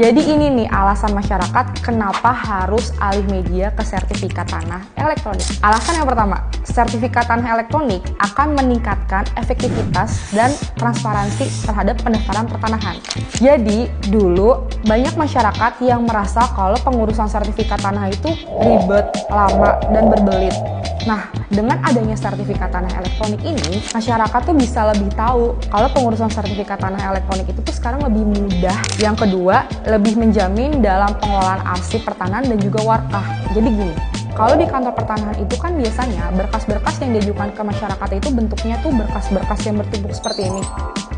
Jadi ini nih alasan masyarakat kenapa harus alih media ke sertifikat tanah elektronik. Alasan yang pertama, sertifikat tanah elektronik akan meningkatkan efektivitas dan transparansi terhadap pendaftaran pertanahan. Jadi dulu banyak masyarakat yang merasa kalau pengurusan sertifikat tanah itu ribet, lama, dan berbelit. Nah, dengan adanya sertifikat tanah elektronik ini, masyarakat tuh bisa lebih tahu kalau pengurusan sertifikat tanah elektronik itu tuh sekarang lebih mudah. Yang kedua, lebih menjamin dalam pengelolaan arsip pertanahan dan juga warkah. Jadi gini, kalau di kantor pertanahan itu kan biasanya berkas-berkas yang diajukan ke masyarakat itu bentuknya tuh berkas-berkas yang bertumpuk seperti ini.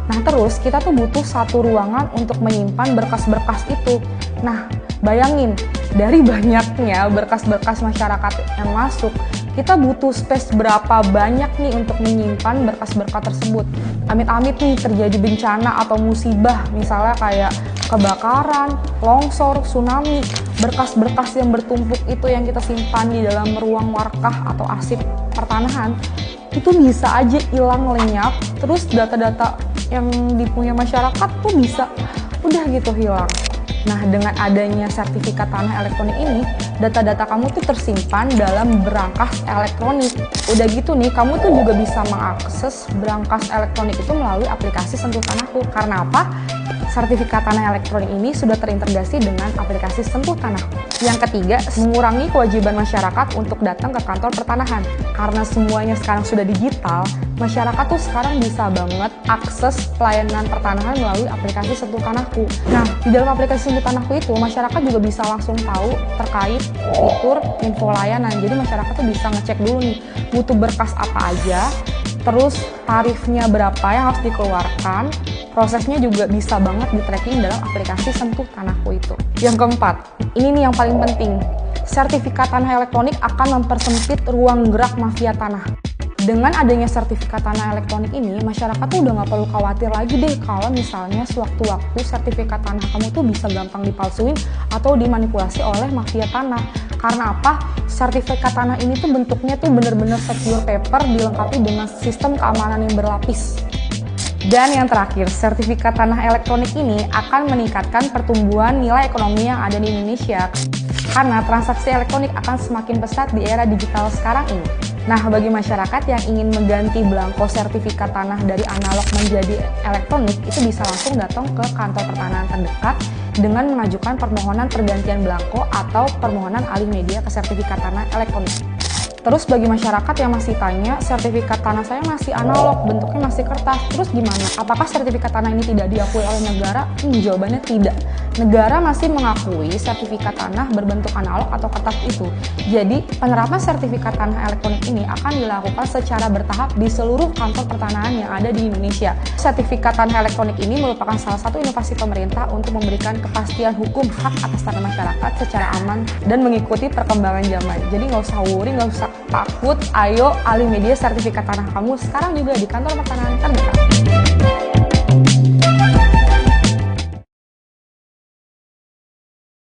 Nah, terus kita tuh butuh satu ruangan untuk menyimpan berkas-berkas itu. Nah, bayangin, dari banyaknya berkas-berkas masyarakat yang masuk, kita butuh space berapa banyak nih untuk menyimpan berkas-berkas tersebut. Amit-amit nih terjadi bencana atau musibah, misalnya kayak kebakaran, longsor, tsunami, berkas-berkas yang bertumpuk itu yang kita simpan di dalam ruang warkah atau arsip pertanahan, itu bisa aja hilang lenyap, terus data-data yang dipunya masyarakat tuh bisa udah gitu hilang. Nah, dengan adanya sertifikat tanah elektronik ini, data-data kamu tuh tersimpan dalam berangkas elektronik. Udah gitu nih, kamu tuh juga bisa mengakses berangkas elektronik itu melalui aplikasi Sentuh Tanahku. Karena apa? Sertifikat tanah elektronik ini sudah terintegrasi dengan aplikasi Sentuh Tanahku. Yang ketiga, mengurangi kewajiban masyarakat untuk datang ke kantor pertanahan. Karena semuanya sekarang sudah digital, masyarakat tuh sekarang bisa banget akses pelayanan pertanahan melalui aplikasi Sentuh Tanahku. Nah, di dalam aplikasi Sentuh Tanahku itu, masyarakat juga bisa langsung tahu terkait fitur info layanan. Jadi masyarakat tuh bisa ngecek dulu nih, butuh berkas apa aja, terus tarifnya berapa yang harus dikeluarkan, prosesnya juga bisa banget di-tracking dalam aplikasi Sentuh Tanahku itu. Yang keempat, ini nih yang paling penting, sertifikat tanah elektronik akan mempersempit ruang gerak mafia tanah. Dengan adanya sertifikat tanah elektronik ini, masyarakat tuh udah nggak perlu khawatir lagi deh kalau misalnya sewaktu-waktu sertifikat tanah kamu tuh bisa gampang dipalsuin atau dimanipulasi oleh mafia tanah. Karena apa? Sertifikat tanah ini tuh bentuknya tuh bener-bener secure paper dilengkapi dengan sistem keamanan yang berlapis. Dan yang terakhir, sertifikat tanah elektronik ini akan meningkatkan pertumbuhan nilai ekonomi yang ada di Indonesia. Karena transaksi elektronik akan semakin pesat di era digital sekarang ini. Nah, bagi masyarakat yang ingin mengganti belangko sertifikat tanah dari analog menjadi elektronik, itu bisa langsung datang ke kantor pertanahan terdekat dengan mengajukan permohonan pergantian belangko atau permohonan alih media ke sertifikat tanah elektronik. Terus bagi masyarakat yang masih tanya, sertifikat tanah saya masih analog, bentuknya masih kertas, terus gimana? Apakah sertifikat tanah ini tidak diakui oleh negara? Jawabannya tidak. Negara masih mengakui sertifikat tanah berbentuk analog atau kertas itu. Jadi, penerapan sertifikat tanah elektronik ini akan dilakukan secara bertahap di seluruh kantor pertanahan yang ada di Indonesia. Sertifikat tanah elektronik ini merupakan salah satu inovasi pemerintah untuk memberikan kepastian hukum hak atas tanah masyarakat secara aman dan mengikuti perkembangan zaman. Jadi nggak usah worry, nggak usah takut, ayo alih media sertifikat tanah kamu sekarang juga di kantor pertanahan terdekat.